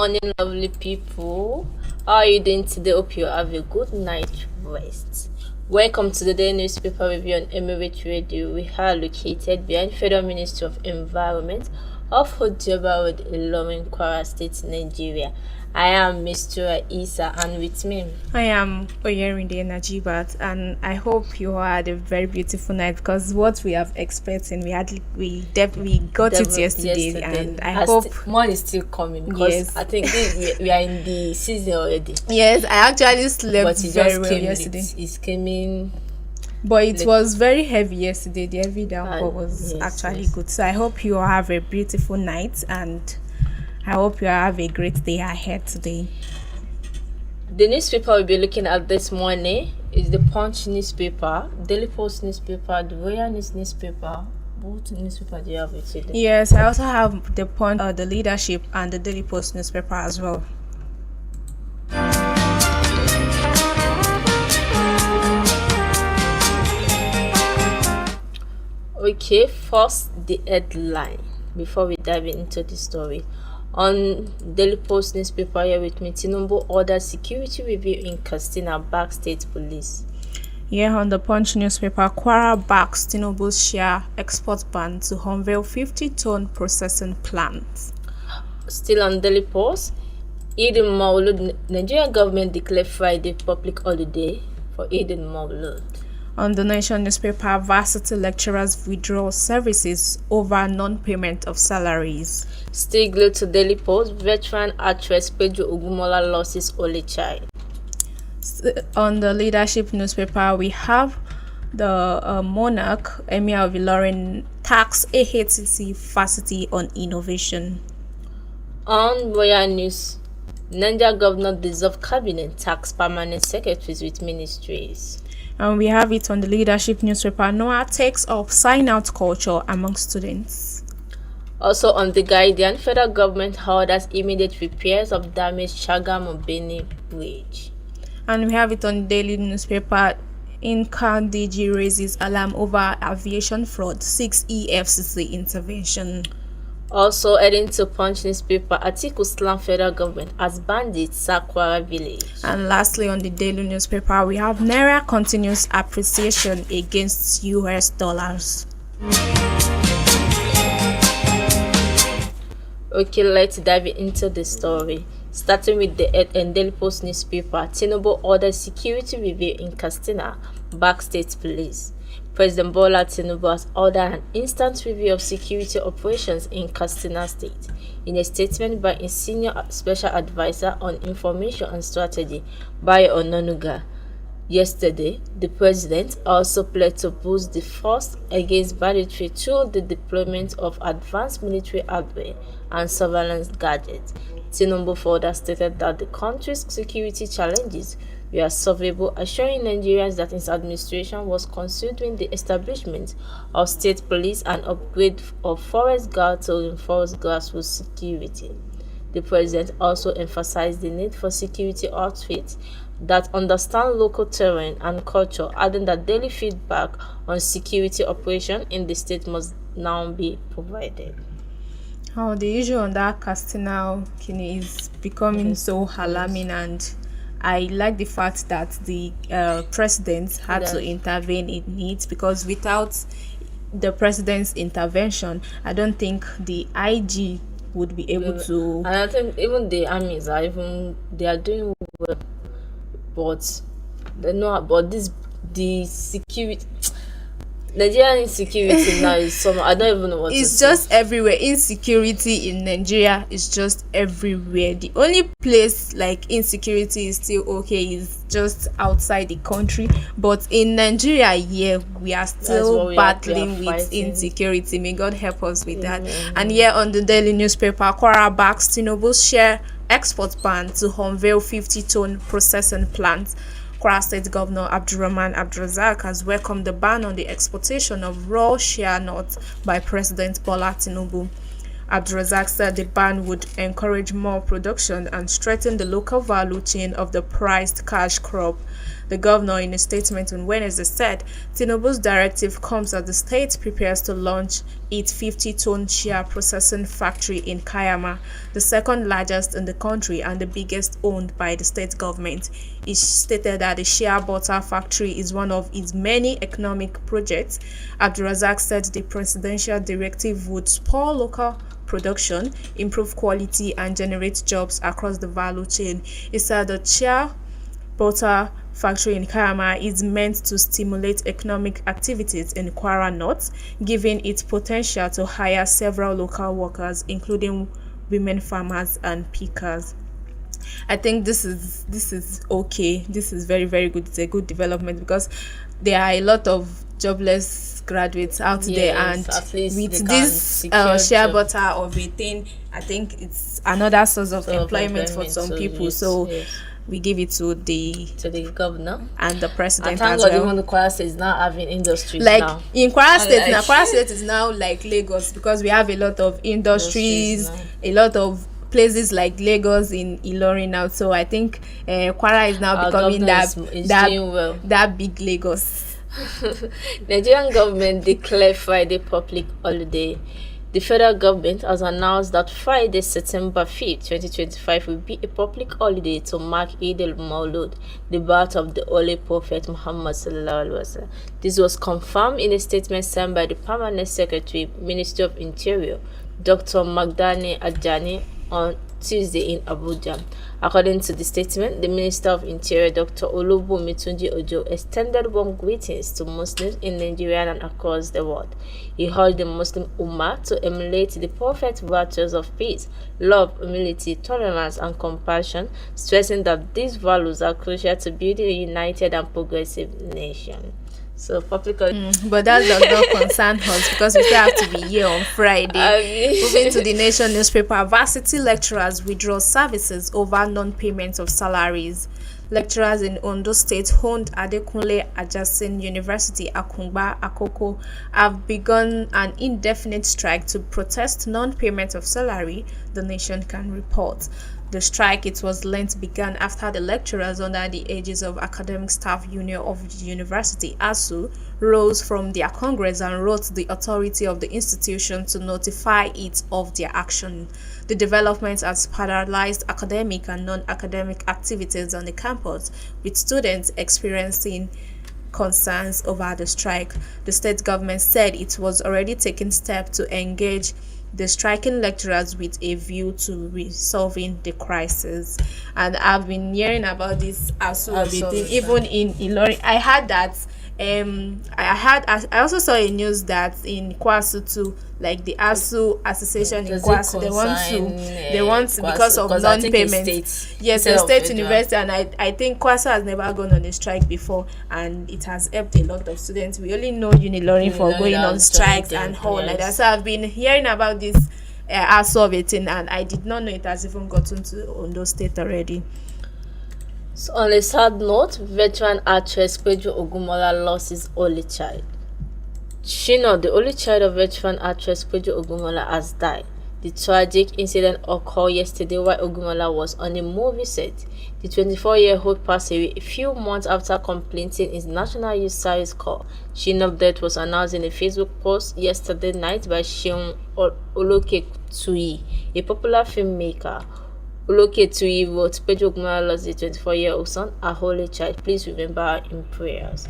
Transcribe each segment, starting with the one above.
morning, lovely people. How are you doing today? Hope you have a good night rest. Welcome to the daily newspaper review on Emirate Radio. We are located behind Federal Ministry of Environment off Hojoba Road, Ilorin, Kwara State, Nigeria. I am Mr. Isa, and with me I am Oyerinde Najibat, and I hope you had a very beautiful night, because what we have expecting, we got it yesterday, and I hope more is still coming, because yes. I think we are in the season already. Yes, I actually slept But very well yesterday. It's coming. But it was very heavy yesterday. The heavy downpour was yes. good. So I hope you all have a beautiful night, and I hope you have a great day ahead today. The newspaper we'll be looking at this morning is the Punch newspaper, Daily Post newspaper, the Royal News newspaper. What newspaper do you have with you today? Yes, I also have the Punch, the Leadership, and the Daily Post newspaper as well. Okay, first the headline before we dive into the story. On Daily Post newspaper here with me, Tinubu orders security review in Katsina, back state police. Here on the Punch newspaper, Kwara backs Tinubu's share export ban to unveil 50-ton processing plant. Still on Daily Post, Eid al-Maulud, Nigerian government declared Friday public holiday for Eid al-Maulud. On the Nation newspaper, varsity lecturers withdraw services over non-payment of salaries. Still glued to Daily Post, veteran actress Pedro Ogumola loses only child. On the Leadership newspaper, we have the monarch, Emir of Ilorin, tax AHTC facility on innovation. On Royal News, Nigeria governor dissolve cabinet, tax permanent secretaries with ministries. And we have it on the Leadership newspaper, Noah takes up sign-out culture among students. Also on the Guardian, federal government orders immediate repairs of damaged Shagamu-Beni bridge. And we have it on the Daily newspaper, Incan DG raises alarm over aviation fraud, 6 EFCC intervention. Also heading to Punch newspaper, Atiku slam federal government as bandits Sakwara village. And lastly, on the Daily newspaper, we have Naira continuous appreciation against US dollars. Okay, let's dive into the story. Starting with the Daily Post newspaper, Tinubu orders security review in Katsina, back state police. President Bola Tinubu has ordered an instant review of security operations in Katsina State. In a statement by his senior special advisor on information and strategy, Bayo Ononuga, yesterday, the president also pledged to boost the force against banditry through the deployment of advanced military hardware and surveillance gadgets. Tinubu further stated that the country's security challenges were solvable, assuring Nigerians that his administration was considering the establishment of state police and upgrade of forest guard to reinforce grassroots security. The president also emphasized the need for security outfits that understand local terrain and culture, adding that daily feedback on security operation in the state must now be provided. Oh, the issue on that Katsina is becoming so alarming, and I like the fact that the president had to intervene in it, because without the president's intervention, I don't think the IG would be able to. And I think even the armies they are doing well, but they know about the security. Nigerian insecurity now is some. I don't even know what it's just everywhere. Insecurity in Nigeria is just everywhere. The only place like insecurity is still okay is just outside the country, but in Nigeria, yeah, we are still battling with insecurity. May God help us with that. And here on the Daily newspaper, Kwara backs Tinubu's share export ban to unveil 50-ton processing plant. Kwara State Governor Abdurrahman Abdulrazak has welcomed the ban on the exportation of raw shea nuts by President Bola Tinubu. Abdulrazak said the ban would encourage more production and strengthen the local value chain of the prized cash crop. The governor, in a statement on Wednesday, said Tinubu's directive comes as the state prepares to launch its 50-ton shea processing factory in Kayama, the second largest in the country and the biggest owned by the state government. It stated that the shea butter factory is one of its many economic projects. Abdulrazak said the presidential directive would spur local production, improve quality, and generate jobs across the value chain. He said the shea butter factory in Kayama is meant to stimulate economic activities in Kwara North, giving it potential to hire several local workers, including women farmers and pickers. I think this is okay. This is very, very good. It's a good development because there are a lot of jobless graduates out there, and Yes, at least they with can this secure share job. butter of a thing, I think it's another source of Sort of employment for employment, some so people. yes, So yes. we give it to the Governor. and the And president thank as God well. even the Kwara State is now having industries Like now. in Kwara State now, Unlike Kwara State is now like Lagos because we have a lot of industries, now. a lot of places like Lagos in Ilorin now. So I think Kwara is now Our becoming governor is doing well. that big Lagos. Nigerian government declared Friday public holiday. The federal government has announced that Friday, September 5th, 2025 will be a public holiday to mark Eid al-Mawlud, the birth of the Holy Prophet Muhammad sallallahu alaihi wasallam. This was confirmed in a statement signed by the Permanent Secretary, Ministry of Interior, Dr. Magdane Ajani, on Tuesday in Abuja. According to the statement, the Minister of Interior, Dr. Olubunmi Tunji Ojo, extended warm greetings to Muslims in Nigeria and across the world. He urged the Muslim Ummah to emulate the Prophet's virtues of peace, love, humility, tolerance, and compassion, stressing that these values are crucial to building a united and progressive nation. So public But that does not concern us because we still have to be here on Friday. Moving to the Nation newspaper, varsity lecturers withdraw services over non-payment of salaries. Lecturers in Ondo State owned Adekunle Ajasin University, Akungba, Akoko, have begun an indefinite strike to protest non-payment of salary, the Nation can report. The strike, it was learnt, began after the lecturers under the aegis of Academic Staff Union of the University, ASU, rose from their congress and wrote the authority of the institution to notify it of their action. The development has paralyzed academic and non-academic activities on the campus, with students experiencing concerns over the strike. The state government said it was already taking steps to engage the striking lecturers with a view to resolving the crisis. And I've been hearing about this thing, even in Ilorin. I heard that I also saw a news that in Kwasu too, like the ASU association in Kwasu, they want to because of non-payment. Yes, the state university, and I think Kwasu has never gone on a strike before, and it has helped a lot of students. We only know Unilorin for going on strikes and all like that. So I've been hearing about this ASU of it, and I did not know it has even gotten to Ondo State already. So on a sad note, veteran actress Pedro Ogumola lost his only child. Shino, the only child of veteran actress Pedro Ogumola, has died. The tragic incident occurred yesterday while Ogumola was on a movie set. The 24-year-old passed away a few months after completing his National Youth Service Corps. Shino's death was announced in a Facebook post yesterday night by Seun Oloketui, a popular filmmaker. Oloketui wrote, Pedro Ogumola lost the 24-year-old son, a holy child. Please remember her in prayers.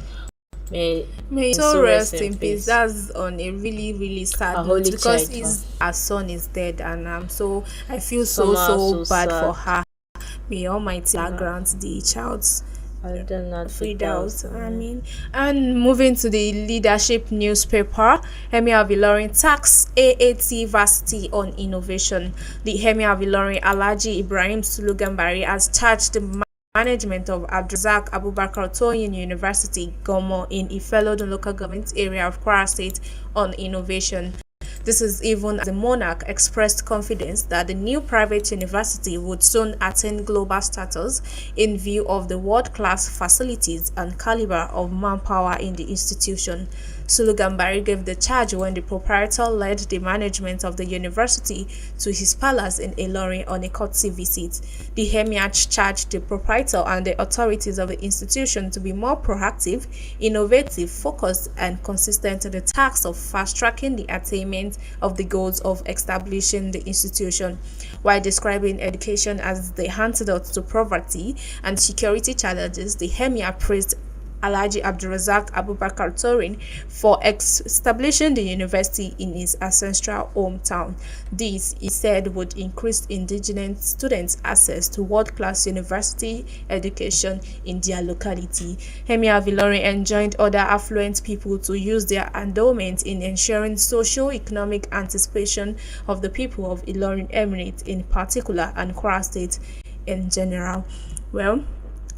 May so rest in peace. That's on a really, really sad note because her son is dead, and I feel so bad sad for her. May Almighty grant the child's freedom. And moving to the leadership newspaper, Emir of Ilorin tax AAT varsity on innovation. The Emir of Ilorin, Alhaji Ibrahim Sulugambari, has charged the management of Abdulrazak Abubakar Toyin University, Gomo, in Ifelodun local government area of Kwara State on innovation. This is even as the monarch expressed confidence that the new private university would soon attain global status in view of the world-class facilities and caliber of manpower in the institution. Sulu Gambari gave the charge when the proprietor led the management of the university to his palace in Ilorin on a courtesy visit. The emir charged the proprietor and the authorities of the institution to be more proactive, innovative, focused, and consistent in the task of fast-tracking the attainment of the goals of establishing the institution. While describing education as the antidote to poverty and security challenges, the emir praised Alhaji Abdulrazak Abubakar Torin for establishing the university in his ancestral hometown. This, he said, would increase indigenous students' access to world-class university education in their locality. Emir of Ilorin enjoined other affluent people to use their endowment in ensuring socio-economic anticipation of the people of Ilorin Emirate in particular and Kwara State in general. Well,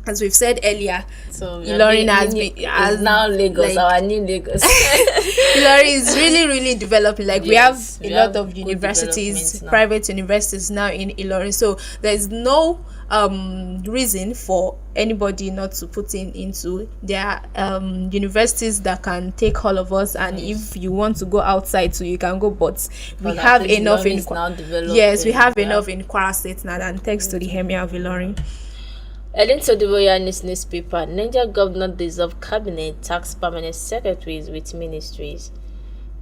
as we've said earlier, So Ilorin has now Lagos, our new Lagos. Ilorin is really developing. Like, Yes, we have a lot of universities, private universities now in Ilorin. So there's no reason for anybody not to put into their universities that can take all of us. And if you want to go outside, so you can go. But we have enough in we have enough in Kwara State now, and thanks to the Emir of Ilorin. Heading to the Royal newspaper, Niger governor dissolved cabinet, tax permanent secretaries with ministries.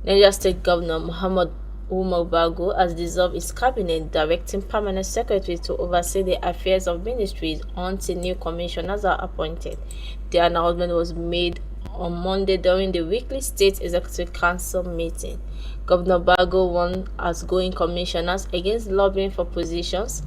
Niger State Governor Muhammad Umar Bago has dissolved his cabinet, directing permanent secretaries to oversee the affairs of ministries until new commissioners are appointed. The announcement was made on Monday during the weekly State Executive Council meeting. Governor Bago warned outgoing commissioners against lobbying for positions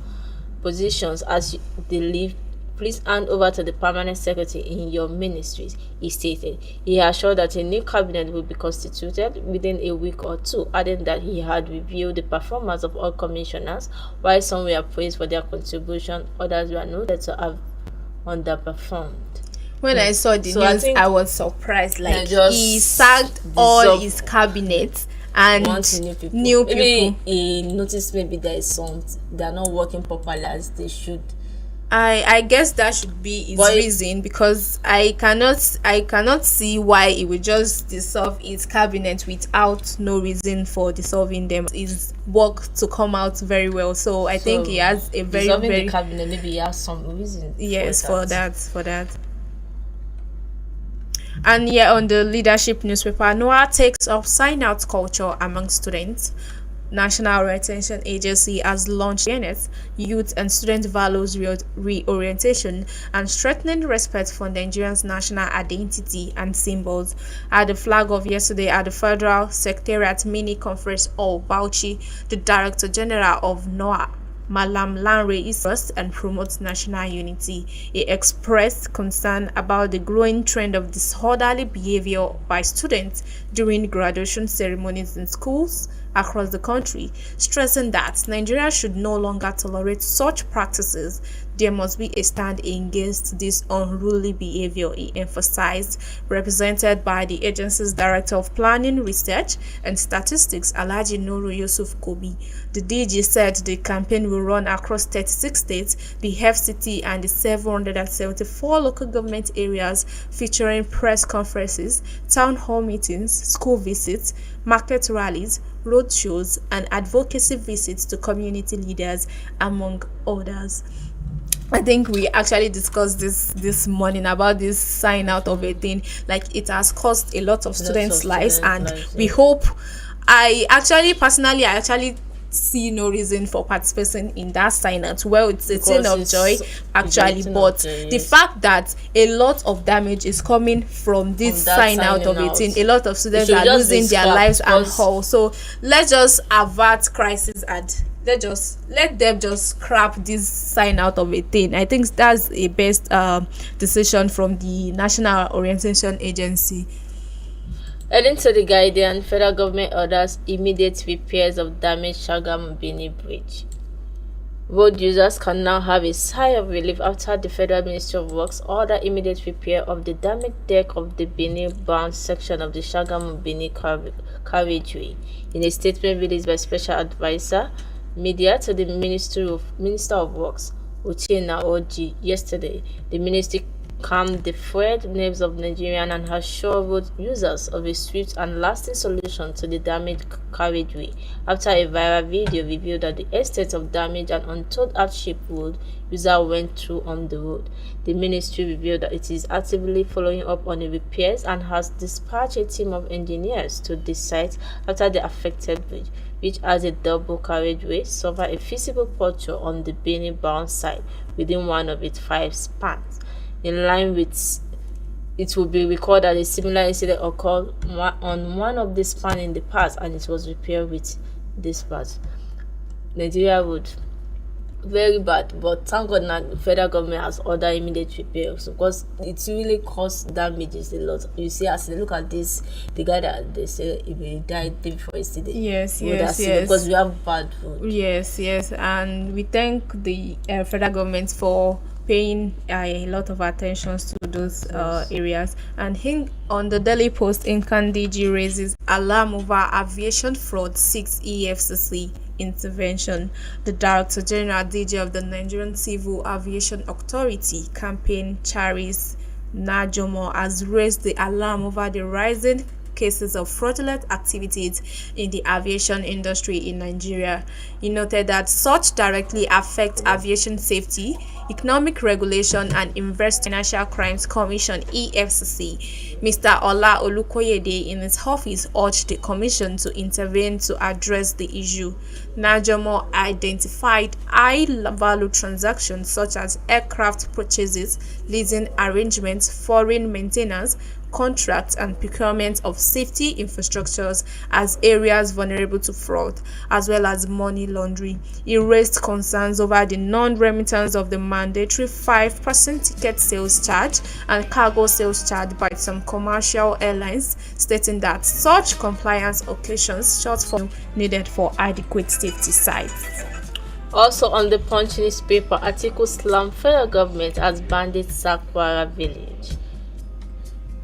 as they leave. Please hand over to the permanent secretary in your ministries, he stated. He assured that a new cabinet will be constituted within a week or two, adding that he had reviewed the performance of all commissioners. While some were praised for their contribution, others were noted to have underperformed. When I saw the news, I was surprised. Like, he sacked all his cabinet and new people. Maybe he noticed maybe there is some they are not working properly as they should. I guess that should be his reason, because I cannot see why he would just dissolve his cabinet without no reason for dissolving them. His work to come out very well, so I think he has a very the cabinet. Maybe he has some reason. Yes, for that. And yeah, on the leadership newspaper, Noah takes up sign-out culture among students. National Retention Agency has launched awareness, youth and student values reorientation, and strengthening respect for Nigerians' national identity and symbols. At the flag off yesterday at the Federal Secretariat Mini Conference Hall, Bauchi, the Director General of NOAA, Malam Lanre, is first and promotes national unity. He expressed concern about the growing trend of disorderly behavior by students during graduation ceremonies in schools across the country, stressing that Nigeria should no longer tolerate such practices. There must be a stand against this unruly behavior, he emphasized, represented by the agency's Director of Planning, Research and Statistics, Alhaji Nuru Yusuf Kobi. The DG said the campaign will run across 36 states, the FCT and the 774 local government areas, featuring press conferences, town hall meetings, school visits, market rallies, road shows, and advocacy visits to community leaders, among others. I think we actually discussed this morning about this sign out of a thing. Like, it has cost a lot of students' lives, and we hope. I actually see no reason for participating in that sign out. Well, it's a thing of joy actually, but the fact that a lot of damage is coming from this sign out of a thing, a lot of students are losing their lives and all. So let's just avert crisis and let them just scrap this sign out of a thing. I think that's a best decision from the National Orientation Agency. Heading to the Guardian, federal government orders immediate repairs of damaged Shagamu Bini Bridge. Road users can now have a sigh of relief after the Federal Ministry of Works ordered immediate repair of the damaged deck of the Benin-bound section of the Shagamu-Benin carriageway. In a statement released by Special Advisor Media to the Minister of Works, Uchenna Oji, yesterday, the ministry calmed the frayed nerves of Nigerian and assured road users of a swift and lasting solution to the damaged carriageway after a viral video revealed that the extent of damage and untold hardship road user went through on the road. The ministry revealed that it is actively following up on the repairs and has dispatched a team of engineers to the site after the affected bridge, which has a double carriageway, suffered a visible puncture on the Benin-bound side within one of its 5 spans. In line with it, will be recorded that a similar incident occurred on one of the spans in the past and it was repaired with this part. Nigeria would very bad, but thank God now the federal government has ordered immediate repairs because it really caused damages a lot. You see, as they look at this, the guy that they say he will die day before yesterday. Yes, because we have bad food. Yes, and we thank the federal government for paying a lot of attention to those areas. And on the Daily Post, Nkandiji raises alarm over aviation fraud, 6 EFCC intervention. The Director General DG of the Nigerian Civil Aviation Authority, Campaign Charis Najomo, has raised the alarm over the rising cases of fraudulent activities in the aviation industry in Nigeria. He noted that such directly affect aviation safety, economic regulation, and Financial Crimes Commission (EFCC). Mr. Ola Olukoyede in his office urged the commission to intervene to address the issue. Najomo identified high-value transactions such as aircraft purchases, leasing arrangements, foreign maintenance contracts, and procurement of safety infrastructures as areas vulnerable to fraud, as well as money laundering. He raised concerns over the non-remittance of the mandatory 5% ticket sales charge and cargo sales charge by some commercial airlines, stating that such compliance occasions shortfall needed for adequate safety sites. Also on the Punch newspaper, article slam federal government as bandits sack Kwara village.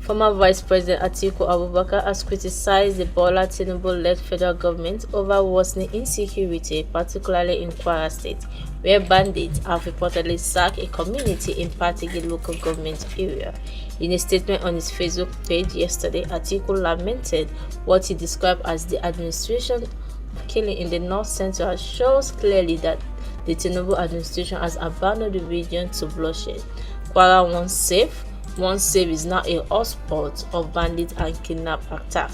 Former Vice President Atiku Abubakar has criticized the Bola Tinubu-led federal government over worsening insecurity, particularly in Kwara State, where bandits have reportedly sacked a community in Patigi local government area. In a statement on his Facebook page yesterday, Atiku lamented what he described as the administration killing in the north central shows clearly that the Tinubu administration has abandoned the region to bloodshed. Kwara once safe is now a hotspot of bandit and kidnap attack.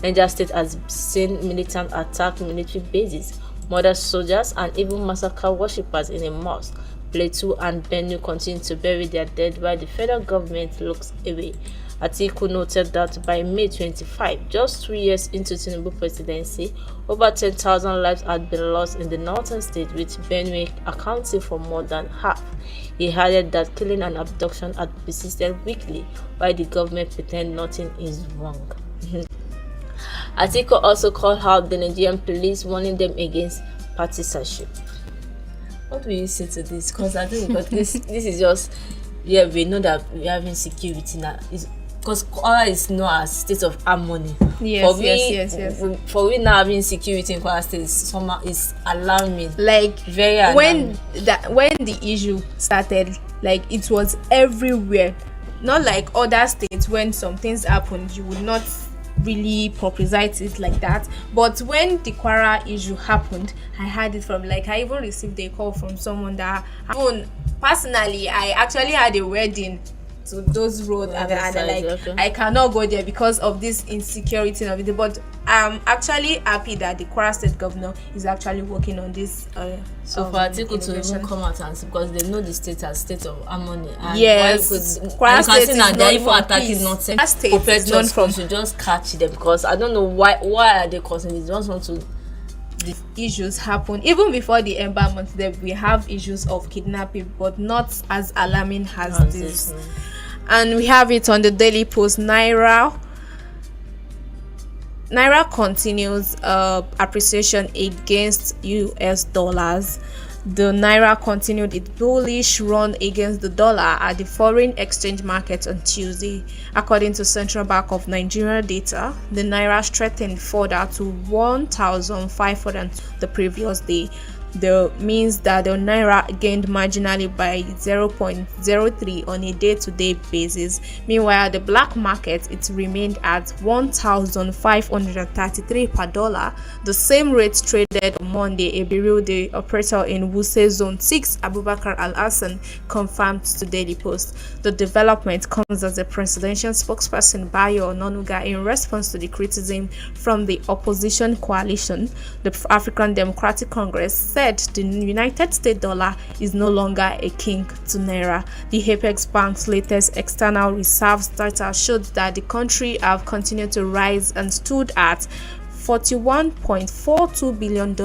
Niger State has seen militant attack military bases, murder soldiers, and even massacre worshippers in a mosque. Plateau and Benue continue to bury their dead while the federal government looks away. Atiku noted that by May 25, just 2 years into Tinubu presidency, over 10,000 lives had been lost in the northern state, with Benue accounting for more than half. He added that killing and abduction had persisted weekly, while the government pretend nothing is wrong. Atiku also called out the Nigerian police, warning them against partisanship. What do you say to this? Because I think this is just, we know that we have insecurity now. Because Kwara is known as state of harmony. Yes. For we now having security in Kwara State is alarming. Like very alarming. When the issue started, like it was everywhere. Not like other states, when some things happened, you would not really publicize it like that. But when the Kwara issue happened, I had it from I even received a call from someone that personally, I actually had a wedding to those roads and okay. I cannot go there because of this insecurity of it. But I'm actually happy that the Kwara State governor is actually working on this. So for Atiku to even come out and because they know the state as state of harmony. And yes, Kwara State is not even attacking not to just catch them, because I don't know why are they causing this. They just want to. The issues happen even before the embalmment. That we have issues of kidnapping, but not as alarming as this. And we have it on the Daily Post. Naira continues appreciation against US dollars. the naira continued its bullish run against the dollar at the foreign exchange market on Tuesday. According to Central Bank of Nigeria data, the naira strengthened further to 1,500 the previous day. That means that the naira gained marginally by 0.03 on a day-to-day basis. Meanwhile, the black market it remained at 1,533 per dollar. The same rate traded on Monday. A bureau the operator in Wuse Zone 6, Abubakar Al-Hassan, confirmed to Daily Post. The development comes as the presidential spokesperson Bayo Ononuga, in response to the criticism from the opposition coalition, the African Democratic Congress, said the United States dollar is no longer a king to naira. The Apex Bank's latest external reserves data showed that the country have continued to rise and stood at $41.42 billion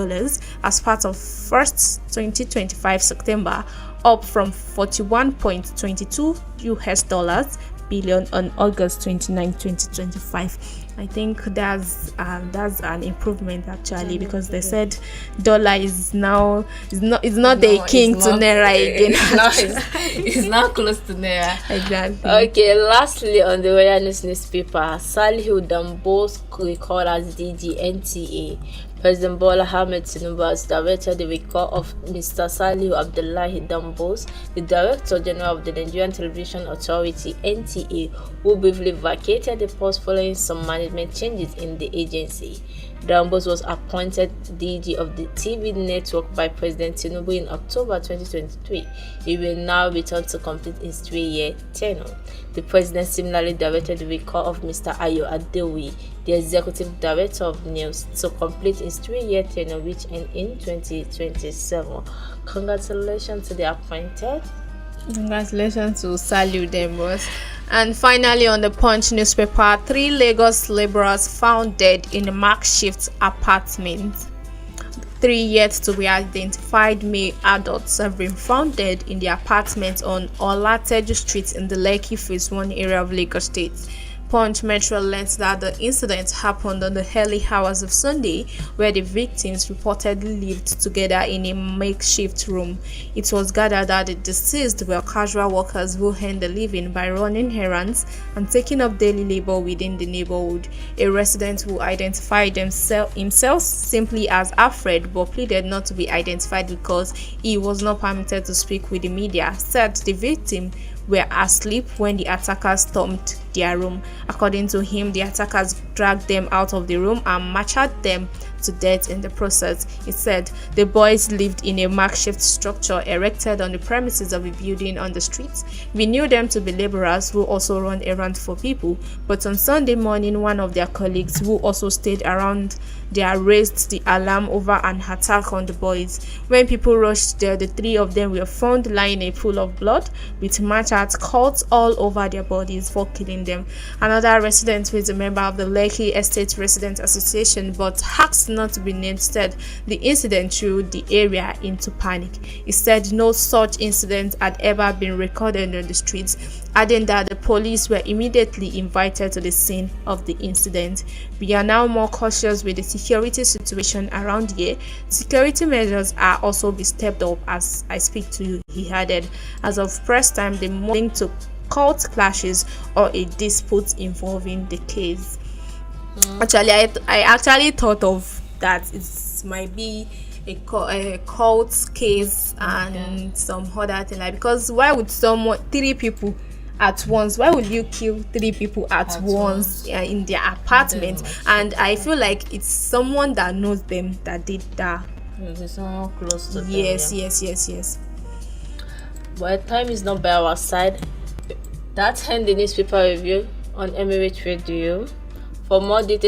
as part of first 2025 September, up from 41.22 US dollars billion on August 29, 2025. I think that's an improvement actually, because they said dollar is now is not the king to naira again. It's now close to naira. Exactly. Okay, lastly, on the Royal News newspaper, Salihu Dambos recalled as DG NTA. President Bola Ahmed Tinubu has directed the recall of Mr. Salihu Abdullahi Dambos, the Director General of the Nigerian Television Authority (NTA), who briefly vacated the post following some management changes in the agency. Dambos was appointed DG of the TV network by President Tinubu in October 2023. He will now return to complete his 3-year tenure. The president similarly directed the recall of Mr. Ayo Adewi, the Executive Director of News, to complete his 3-year tenure, which ends in 2027. Congratulations to the appointed. Congratulations to salute them, boss. And finally, on the Punch newspaper, 3 Lagos laborers found dead in a makeshift apartment. 3 yet to be identified male adults have been found dead in the apartment on Olateju Street in the Lekki Phase 1 area of Lagos State. Punch Metro learned that the incident happened on the early hours of Sunday, where the victims reportedly lived together in a makeshift room. It was gathered that the deceased were casual workers who earned a living by running errands and taking up daily labor within the neighborhood. A resident who identified himself simply as Alfred but pleaded not to be identified because he was not permitted to speak with the media, said the victim were asleep when the attackers stormed their room. According to him, the attackers dragged them out of the room and massacred them to death in the process. He said the boys lived in a makeshift structure erected on the premises of a building on the streets. We knew them to be laborers who also run errands for people, but on Sunday morning, one of their colleagues who also stayed around there raised the alarm over an attack on the boys. When people rushed there, the 3 of them were found lying in a pool of blood with machetes cut all over their bodies for killing them. Another resident, who is a member of the Lekki Estate Resident Association but asked not to be named, said the incident threw the area into panic. He said no such incident had ever been recorded on the streets, adding that the police were immediately invited to the scene of the incident. We are now more cautious with the security situation around here. Security measures are also be stepped up as I speak to you, he added. As of press time, the morning to cult clashes or a dispute involving the case. Actually, I actually thought of that it might be a cult case and some other thing, like, because why would 3 people at once, why would you kill 3 people at once in their apartment? And I feel like it's someone that knows them that did that. It's someone close to them. Yes. But time is not by our side. That's end the newspaper review on Emirate Radio. For more details